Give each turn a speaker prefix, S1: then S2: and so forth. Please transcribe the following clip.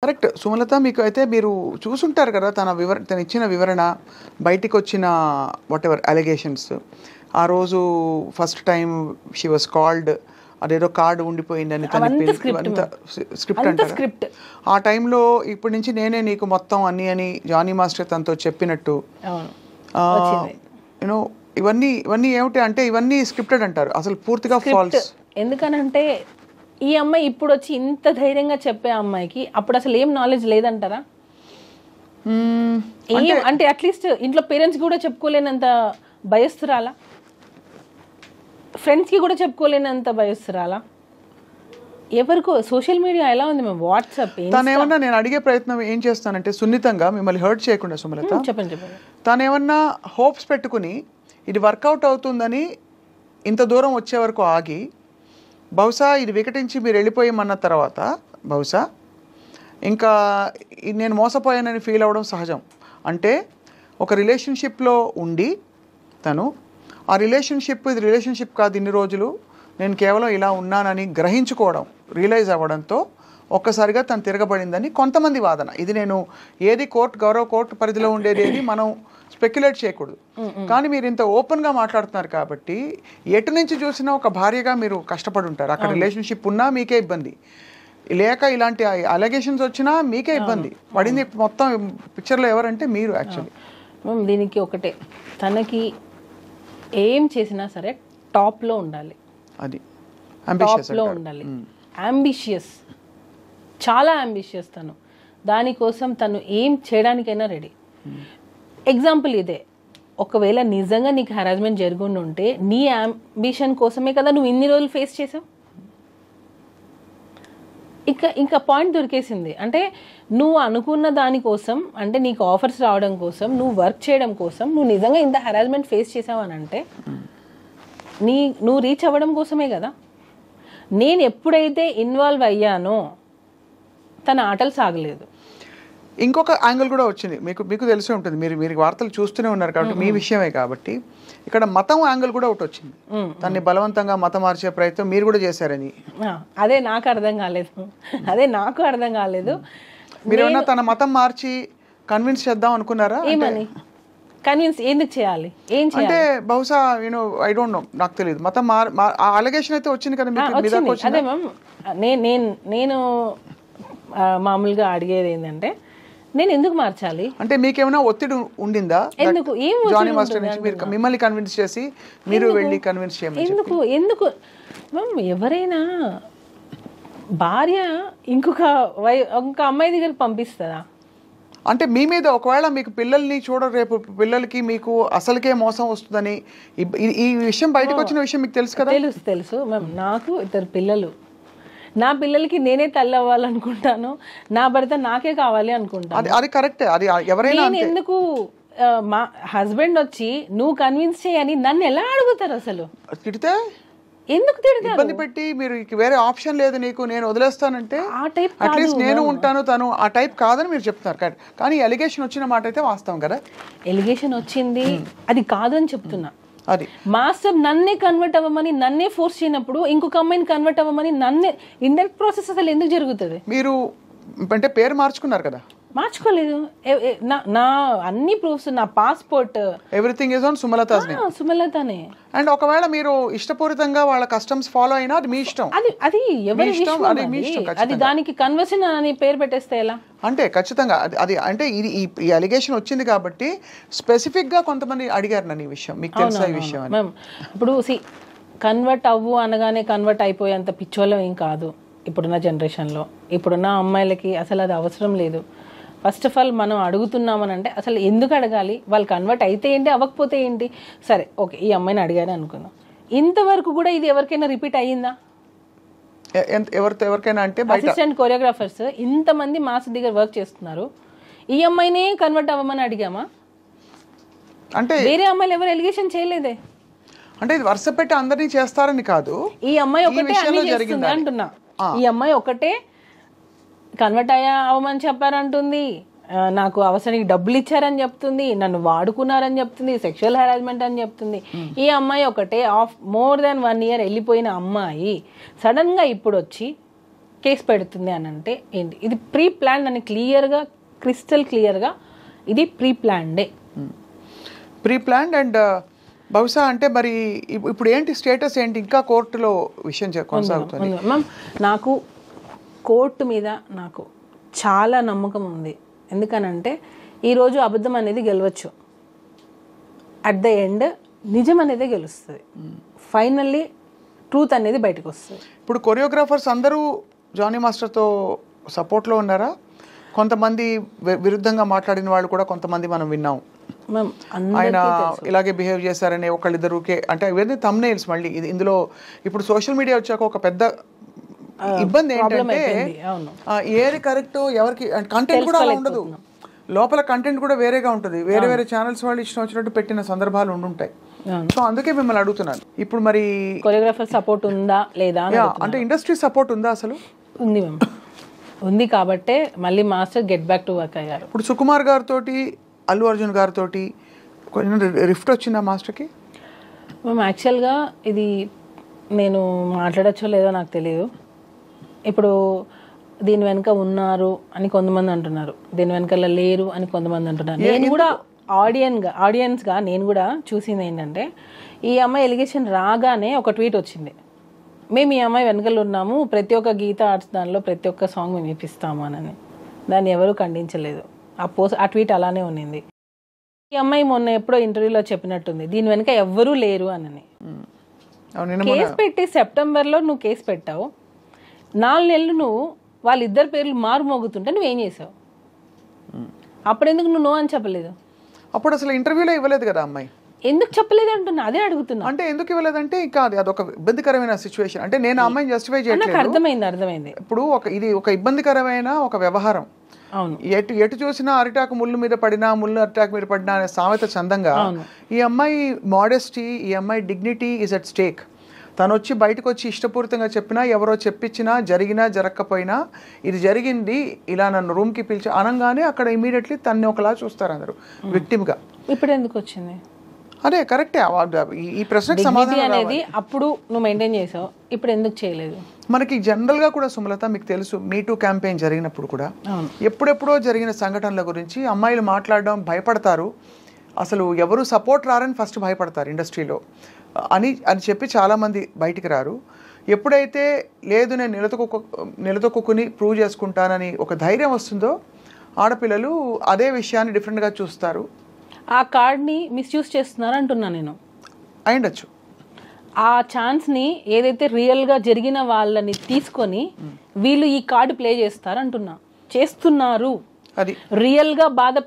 S1: Correct. Sumalatha మీకు అయితే మీరు చూసుంటారు కదా! తను ఇచ్చిన వివరణ, బయటికొచ్చిన వాటెవర్ అలిగేషన్స్. ఆ రోజు first time she was called అదేదో కార్డ్ ఉండిపోయిందని
S2: అవంతా స్క్రిప్ట్
S1: అంతా స్క్రిప్ట్
S2: అంతా
S1: అంటారా?
S2: స్క్రిప్ట్.
S1: ఆ టైంలో ఇప్పటి నుంచి నేనే నీకు మొత్తం అన్నీ అని జానీ మాస్టర్ తనతో చెప్పినట్టు
S2: అవును వచ్చింది.
S1: యూనో ఇవన్నీ ఏమిటి అంటే ఇవన్నీ స్క్రిప్టెడ్ అంటారు. అసలు పూర్తిగా ఫాల్స్.
S2: ఎందుకనంటే ఈ అమ్మాయి ఇప్పుడు వచ్చి ఇంత ధైర్యంగా చెప్పే అమ్మాయికి అప్పుడు అసలు ఏం నాలెడ్జ్ లేదంటారా? ఏం అంటే అట్లీస్ట్ ఇంట్లో పేరెంట్స్ కూడా చెప్పుకోలేనంత భయస్తురాలా? ఫ్రెండ్స్కి కూడా చెప్పుకోలేనంత భయస్తురాలా? ఎవరికో సోషల్ మీడియా ఎలా ఉంది మేము వాట్సాప్
S1: తనేమన్నా నేను అడిగే ప్రయత్నం ఏం చేస్తానంటే సున్నితంగా మిమ్మల్ని హర్ట్ చేయకుండా సుమలత
S2: చెప్పండి చెప్పండి.
S1: తనేమన్నా హోప్స్ పెట్టుకుని ఇది వర్కౌట్ అవుతుందని ఇంత దూరం వచ్చే వరకు ఆగి బహుశా ఇది వికటించి మీరు వెళ్ళిపోయమన్న తర్వాత బహుశా ఇంకా నేను మోసపోయానని ఫీల్ అవ్వడం సహజం. అంటే ఒక రిలేషన్షిప్లో ఉండి తను ఆ రిలేషన్షిప్ ఇది రిలేషన్షిప్ కాదు ఇన్ని రోజులు నేను కేవలం ఇలా ఉన్నానని గ్రహించుకోవడం రియలైజ్ అవ్వడంతో ఒక్కసారిగా తను తిరగబడిందని కొంతమంది వాదన. ఇది నేను ఏది గౌరవ కోర్టు పరిధిలో ఉండేది ఏది మనం స్పెక్యులేట్ చేయకూడదు. కానీ మీరు ఇంత ఓపెన్గా మాట్లాడుతున్నారు కాబట్టి ఎటు నుంచి చూసినా ఒక భార్యగా మీరు కష్టపడి ఉంటారు. అక్కడ రిలేషన్షిప్ ఉన్నా మీకే ఇబ్బంది, లేక ఇలాంటి అలిగేషన్స్ వచ్చినా మీకే ఇబ్బంది పడింది. మొత్తం పిక్చర్లో ఎవరంటే మీరు యాక్చువల్లీ.
S2: దీనికి ఒకటే, తనకి ఏం చేసినా సరే టాప్లో ఉండాలి,
S1: అది
S2: టాప్లో ఉండాలి. అంబిషియస్, చాలా అంబిషియస్ తను. దానికోసం తను ఏం చేయడానికైనా రెడీ. ఎగ్జాంపుల్ ఇదే, ఒకవేళ నిజంగా నీకు హెరాస్మెంట్ జరుగుండి ఉంటే నీ అంబిషన్ కోసమే కదా నువ్వు ఇన్ని రోజులు ఫేస్ చేసావు. ఇంకా పాయింట్ దొరికేసింది. అంటే నువ్వు అనుకున్న దానికోసం, అంటే నీకు ఆఫర్స్ రావడం కోసం, నువ్వు వర్క్ చేయడం కోసం నువ్వు నిజంగా ఇంత హెరాస్మెంట్ ఫేస్ చేసావు అని అంటే నువ్వు రీచ్ అవ్వడం కోసమే కదా. నేను ఎప్పుడైతే ఇన్వాల్వ్ అయ్యానో తన ఆటలు సాగలేదు.
S1: ఇంకొక యాంగిల్ కూడా వచ్చింది, మీకు తెలిసే ఉంటుంది, మీరు వార్తలు చూస్తూనే ఉన్నారు కాబట్టి మీ విషయమే కాబట్టి. ఇక్కడ మతం యాంగిల్ కూడా ఒకటి వచ్చింది. దాన్ని బలవంతంగా మతం మార్చే ప్రయత్నం మీరు కూడా చేశారని.
S2: అదే నాకు అర్థం కాలేదు.
S1: మీరు ఏమన్నా తన మతం మార్చి కన్విన్స్ చేద్దాం అనుకున్నారా?
S2: ఏమని కన్విన్స్ ఎందుకు చేయాలి? ఏం చేయాలి
S1: అంటే బహుశా ఐ డోంట్ నో, నాకు తెలియదు. మతం అలిగేషన్ అయితే వచ్చింది కదా మీకు.
S2: అదే మ్యామ్, నేను మామూలుగా అడిగేది ఏంటంటే నేను ఎందుకు మార్చాలి
S1: అంటే మీకేమైనా ఒత్తిడి ఉండిందా?
S2: ఎందుకు ఏం
S1: జానీ మాస్టర్ నుంచి మిమ్మల్ని కన్విన్స్ చేసి మీరు వెళ్ళి కన్విన్స్ చేయమని
S2: ఎందుకు మ్యామ్? ఎవరైనా భార్య ఇంకొక అమ్మాయి దగ్గరికి పంపిస్తుందా?
S1: అంటే మీ మీద ఒకవేళ మీకు పిల్లల్ని రేపు పిల్లలకి మీకు అసలుకే మోసం వస్తుందని ఈ విషయం బయటకు వచ్చిన విషయం మీకు తెలుసు కదా?
S2: తెలుసు మ్యామ్. నాకు 2 పిల్లలు. నా పిల్లలకి నేనే తల్లి అవ్వాలనుకుంటాను, నా భర్త నాకే కావాలి అనుకుంటాను.
S1: అది కరెక్టే. అది ఎవరైనా
S2: నేను ఎందుకు మా హస్బెండ్ వచ్చి నువ్వు కన్విన్స్ చేయని నన్ను ఎలా అడుగుతారు? అసలు
S1: తిడితే
S2: ఎందుకు తిడతారు?
S1: ఇబ్బంది పెట్టి మీరు వేరే ఆప్షన్ లేదు నీకు, నేను వదిలేస్తానంటే అట్లీస్ట్ నేను ఉంటాను, తను ఆ టైప్ కాదని మీరు చెప్తున్నారు. కానీ ఎలిగేషన్ వచ్చిన మాట అయితే వాస్తవం కదా.
S2: ఎలిగేషన్ వచ్చింది, అది కాదని చెప్తున్నా.
S1: అది
S2: మాస్టర్ నన్నే కన్వర్ట్ అవ్వమని, నన్నే ఫోర్స్ చేయనప్పుడు ఇంకొక అమ్మాయిని కన్వర్ట్ అవ్వమని నన్నే ఇండైరెక్ట్ ప్రాసెస్ అసలు ఎందుకు జరుగుతుంది?
S1: మీరు అంటే పేరు మార్చుకున్నారు కదా?
S2: మార్చుకోలేదు. నా అన్ని ప్రూఫ్స్, నా passport,
S1: everything is on Sumalatha's name.
S2: సుమలతనే.
S1: అండ్ ఒకవేళ మీరు ఇష్టపూరితంగా వాళ్ళ కస్టమ్స్ ఫాలో అయినా అది మీ ఇష్టం.
S2: అది ఎవరి ఇష్టం. అది దానికి కన్వర్షన్ అని పేరు పెట్టేస్తే ఎలా?
S1: అంటే ఖచ్చితంగా అది అంటే ఈ అలిగేషన్ వచ్చింది కాబట్టి స్పెసిఫిక్ గా కొంతమంది అడిగారు నన్ను ఈ విషయం, మీకు తెలుసా ఈ విషయం అని.
S2: ఇప్పుడు కన్వర్ట్ అవ్వు అనగానే కన్వర్ట్ అయిపోయేంత పిచ్చోళ్ళం ఏం కాదు ఇప్పుడున్న జనరేషన్లో. ఇప్పుడున్న అమ్మాయిలకి అసలు అది అవసరం లేదు. ఫస్ట్ ఆఫ్ ఆల్ మనం అడుగుతున్నామని అంటే అసలు ఎందుకు అడగాలి? వాళ్ళు కన్వర్ట్ అయితే ఏంటి, అవ్వకపోతే ఏంటి? సరే ఓకే, ఈ అమ్మాయిని అడిగానే అనుకుందాం. ఇంతవరకు కూడా ఇది ఎవరికైనా రిపీట్ అయ్యిందా?
S1: ఎవరికైనా అంటే
S2: అసిస్టెంట్ కొరియోగ్రాఫర్స్ ఇంతమంది మాస్ దగ్గర వర్క్ చేస్తున్నారు, ఈ అమ్మాయినే కన్వర్ట్ అవ్వమని అడిగామా? అంటే వేరే అమ్మాయిలు ఎవరు ఎలిగేషన్ చేయలేదే.
S1: అంటే ఇది వరుస పెట్టి అందరినీ చేస్తారని కాదు,
S2: ఈ అమ్మాయి ఒకటే అన్ని చేస్తుంది అంటున్నా. ఈ అమ్మాయి ఒకటే కన్వర్ట్ అవ్వమని చెప్పారంటుంది, నాకు అవసరానికి డబ్బులు ఇచ్చారని చెప్తుంది, నన్ను వాడుకున్నారని చెప్తుంది, సెక్షువల్ హెరాస్మెంట్ అని చెప్తుంది. ఈ అమ్మాయి ఒకటే మోర్ దాన్ 1 year వెళ్ళిపోయిన అమ్మాయి సడన్గా ఇప్పుడు వచ్చి కేసు పెడుతుంది అని అంటే ఏంటి? ఇది ప్రీ ప్లాన్ అని క్లియర్గా, క్రిస్టల్ క్లియర్గా ఇది ప్రీ ప్లాన్డే.
S1: Pre planned. అండ్ బహుశా అంటే మరి ఇప్పుడు ఏంటి స్టేటస్ ఏంటి? ఇంకా కోర్టులో విషయం కొనసాగుతుంది
S2: మ్యామ్. నాకు కోర్టు మీద నాకు చాలా నమ్మకం ఉంది. ఎందుకనంటే ఈరోజు అబద్ధం అనేది గెలవచ్చు, అట్ ద ఎండ్ నిజం అనేది గెలుస్తుంది. ఫైనల్లీ ట్రూత్ అనేది బయటకు వస్తుంది.
S1: ఇప్పుడు కొరియోగ్రాఫర్స్ అందరూ జానీ మాస్టర్తో సపోర్ట్లో ఉన్నారా? కొంతమంది విరుద్ధంగా మాట్లాడిన వాళ్ళు కూడా కొంతమంది మనం విన్నాం. ఆయన ఇలాగే బిహేవ్ చేశారని ఒకళ్ళిద్దరుకే, అంటే ఇవన్నీ థంబ్నెయిల్స్. మళ్ళీ ఇందులో ఇప్పుడు సోషల్ మీడియా వచ్చాక ఒక పెద్ద ఇబ్బంది ఏంటంటే ఏది కరెక్ట్ ఎవరికి కంటెంట్ కూడా అలా ఉండదు. లోపల కంటెంట్ కూడా వేరేగా ఉంటుంది. వేరే వేరే ఛానల్స్ వాళ్ళు ఇష్టం వచ్చినట్టు పెట్టిన సందర్భాలు ఉండుంటాయి. సో అందుకే మిమ్మల్ని అడుగుతున్నాను. ఇప్పుడు మరి
S2: కొరియోగ్రాఫర్ సపోర్ట్ ఉందా లేదా
S1: అంటే ఇండస్ట్రీ సపోర్ట్ ఉందా? అసలు
S2: ఉంది మ్యామ్, ఉంది. కాబట్టే మళ్ళీ master get back to work అయ్యారు.
S1: ఇప్పుడు సుకుమార్ గారితో, అల్లు అర్జున్ గారితో కొంచెం రిఫ్ట్ వచ్చిందా మాస్టర్కి?
S2: మ్యామ్ యాక్చువల్గా ఇది నేను మాట్లాడచ్చో లేదో నాకు తెలియదు. ఇప్పుడు దీని వెనక ఉన్నారు అని కొంతమంది అంటున్నారు, దీని వెనకాల లేరు అని కొంతమంది అంటున్నారు. నేను కూడా ఆడియన్స్గా నేను కూడా చూసింది ఏంటంటే, ఈ అమ్మాయి ఎలిగేషన్ రాగానే ఒక ట్వీట్ వచ్చింది, మేము ఈ అమ్మాయి వెనకాల ఉన్నాము, ప్రతి ఒక్క గీత ఆర్ట్స్ దానిలో ప్రతి ఒక్క సాంగ్ మేము ఇప్పిస్తాము అని. దాన్ని ఎవరు ఖండించలేదు. ఆ ట్వీట్ అలానే ఉన్నింది. ఈ అమ్మాయి మొన్న ఎప్పుడో ఇంటర్వ్యూలో చెప్పినట్టుంది, దీని వెనక ఎవ్వరూ లేరు అని. కేసు పెట్టి సెప్టెంబర్లో నువ్వు కేసు పెట్టావు, 4 నెలలు నువ్వు వాళ్ళిద్దరు పేర్లు మారుమోగుతుంటే నువ్వేం చేసావు? అప్పుడు ఎందుకు నువ్వు నో అని చెప్పలేదు?
S1: అప్పుడు అసలు ఇంటర్వ్యూలో ఇవ్వలేదు కదా అమ్మాయి.
S2: ఎందుకు చెప్పలేదు అంటున్నా, అదే అడుగుతున్నా.
S1: అంటే ఎందుకు ఇవ్వలేదంటే ఇంకా అదొక ఇబ్బందికరమైన సిచ్యువేషన్. అంటే నేను అమ్మాయిని జస్టిఫై చేయట్లేదు.
S2: అర్థమైంది.
S1: ఇప్పుడు ఇది ఒక ఇబ్బందికరమైన ఒక వ్యవహారం.
S2: అవును,
S1: ఎటు చూసినా అరిటాకు ముళ్ళు మీద పడినా, ముళ్ళు అరిటాకు మీద పడినా అనే సామెత చందంగా ఈ అమ్మాయి మోడెస్టీ, ఈ అమ్మాయి డిగ్నిటీ ఈజ్ అట్ స్టేక్. తను వచ్చి బయటకు వచ్చి ఇష్టపూరితంగా చెప్పినా, ఎవరో చెప్పించినా, జరిగినా జరగకపోయినా ఇది జరిగింది, ఇలా నన్ను రూమ్కి పిలిచి అనగానే అక్కడ ఇమీడియట్లీ తన్ని ఒకలా చూస్తారు అందరూ విక్టిమ్గా.
S2: ఇప్పుడు ఎందుకు వచ్చింది?
S1: అదే కరెక్టే. ఈ ప్రశ్నకు సమాధానం
S2: అనేది అప్పుడు నువ్వు మెయింటైన్ చేసావు, ఇప్పుడు ఎందుకు చేయలేదు?
S1: మనకి జనరల్గా కూడా సుమలత మీకు తెలుసు, మీటూ క్యాంపెయిన్ జరిగినప్పుడు కూడా ఎప్పుడెప్పుడో జరిగిన సంఘటనల గురించి అమ్మాయిలు మాట్లాడడం భయపడతారు. అసలు ఎవరు సపోర్ట్ రారని ఫస్ట్ భయపడతారు ఇండస్ట్రీలో అని చెప్పి చాలామంది బయటికి రారు. ఎప్పుడైతే లేదు నేను నిలదొక్కుని ప్రూవ్ చేసుకుంటానని ఒక ధైర్యం వస్తుందో ఆడపిల్లలు అదే విషయాన్ని డిఫరెంట్గా చూస్తారు.
S2: ఆ కార్డ్ని మిస్యూజ్ చేస్తున్నారు అంటున్నా నేను.
S1: అయిండొచ్చు.
S2: ఆ ఛాన్స్ని ఏదైతే రియల్గా జరిగిన వాళ్ళని తీసుకొని వీళ్ళు ఈ కార్డు ప్లే చేస్తారు అంటున్నా. చేస్తున్నారు.
S1: అది
S2: రియల్గా బాధ